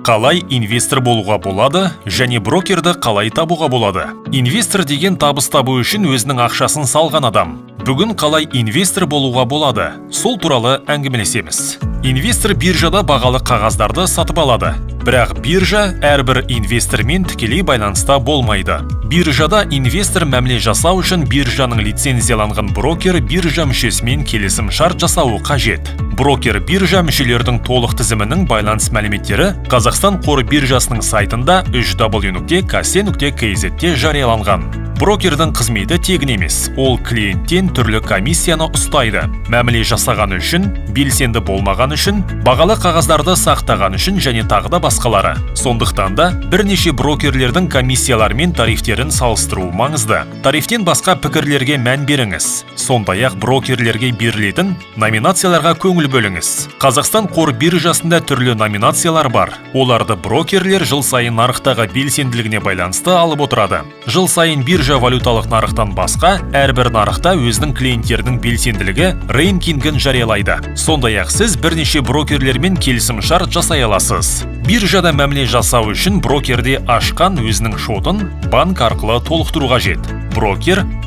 Қалай инвестор болуға болады және брокерді қалай табуға болады? Инвестор деген табыс табу үшін өзінің ақшасын салған адам. Бүгін қалай инвестор болуға болады? Сол туралы әңгімелесеміз. Инвестор биржада бағалы қағаздарды сатып алады. Бірақ биржа әрбір инвестормен тікелей байланыста болмайды. Биржада инвестор мәміле жасау үшін биржаның лицензияланған брокер биржа мүшесімен келісім шарт жасауы қажет. Брокер биржа мүшелердің толық тізімінің байланыс мәліметтері Қазақстан қор биржасының сайтында www.kase.kz-те жарияланған. Брокердің қызметі тегін емес, ол клиенттен түрлі комиссияны ұстайды. Мәміле жасаған үшін, белсенді болмаған үшін, бағалы қағаздарды сақтаған үшін және тағы да басқалары. Сондықтан да бірнеше брокерлердің комиссиялары мен тарифтерін салыстыру маңызды. Тарифтен басқа пікірлерге мән беріңіз. Сондай-ақ брокерлерге берілетін номинацияларға көңіл бөліңіз. Қазақстан қор биржасында түрлі номинациялар бар. Оларды брокерлер жыл сайын нарықтағы белсенділігіне байланысты алып отырады. Жыл сайын биржа валюталық нарықтан басқа әрбір нарықта өзінің клиенттердің белсенділігі рейтингін жариялайды. Сондай-ақ сіз бірнеше брокерлермен келісім шарт жасай аласыз. Биржада мәміле жасау үшін брокерде ашқан өзінің шотын банк арқылы толықтыру қажет.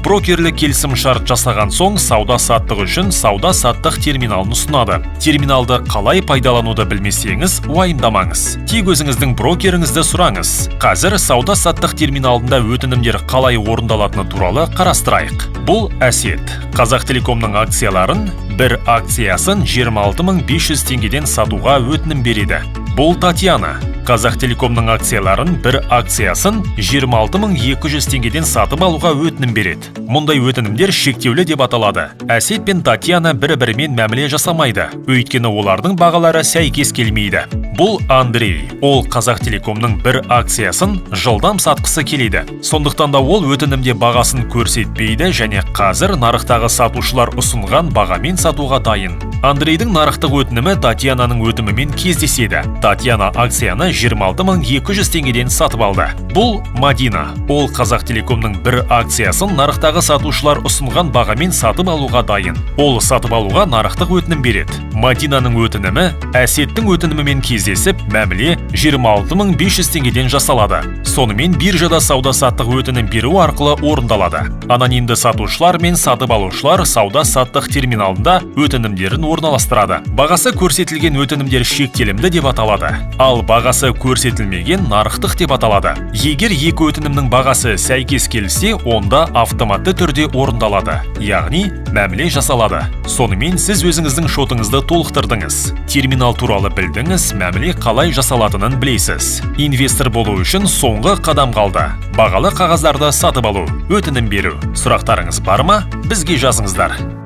Брокерлік келісім шарт жасаған соң сауда-саттық үшін сауда-саттық терминалын ұсынады. Терминалды қалай пайдалануды білмесеңіз, уайымдамаңыз. Тек өзіңіздің брокеріңізді сұраңыз. Қазір сауда-саттық терминалында өтінімдер қалай орындалатыны туралы қарастырайық. Бұл Әсет. Қазақтелекомның акцияларын бір акциясын 26.500 теңгеден сатуға өтінім береді. Бұл Татьяна. Қазақтелекомның акцияларын бір акциясын 26.200 теңгеден сатып алуға өтінім береді. Мұндай өтінімдер шектеулі деп аталады. Әсет пен Татьяна бір-бірімен мәміле жасамайды, өйткені олардың бағалары сәйкес келмейді. Бұл Андрей. Ол Қазақтелекомның бір акциясын жылдам сатқысы келеді. Сондықтан да ол өтінімде бағасын көрсетпейді және қазір нарықтағы сатушылар ұсынған бағамен сатуға дайын. Андрейдің нарықтық өтінімі Татьянаның өтінімімен кездеседі. Татьяна акцияны 26.200 теңгеден сатып алды. Бұл Мадина. Ол Қазақтелекомның бір акциясын нарықтағы сатушылар ұсынған бағамен сатып алуға дайын. Ол сатып алуға нарықтық өтінім береді. Мадинаның өтінімі Әсеттің өтінімімен кездесіп, мәміле 26.500 теңгеден жасалады. Сонымен биржада сауда-саттық өтінім беру арқылы орындалады. Анонимді сатушылар мен сатып алушылар сауда-саттық терминалында өтінімдерін орналастырады. Бағасы көрсетілген өтінімдер шектелімді деп аталады. Ал бағасы көрсетілмеген нарықтық деп аталады. Егер екі өтінімнің бағасы сәйкес келсе, онда автоматты түрде орындалады. Яғни, мәміле жасалады. Сонымен сіз өзіңіздің шотыңызды толықтырдыңыз. Терминал туралы білдіңіз, мәміле қалай жасалатынын білесіз. Инвестор болу үшін соңғы қадам қалды. Бағалы қағаздарды сатып алу, өтінім беру. Сұрақтарыңыз бар ма? Бізге жазыңыздар.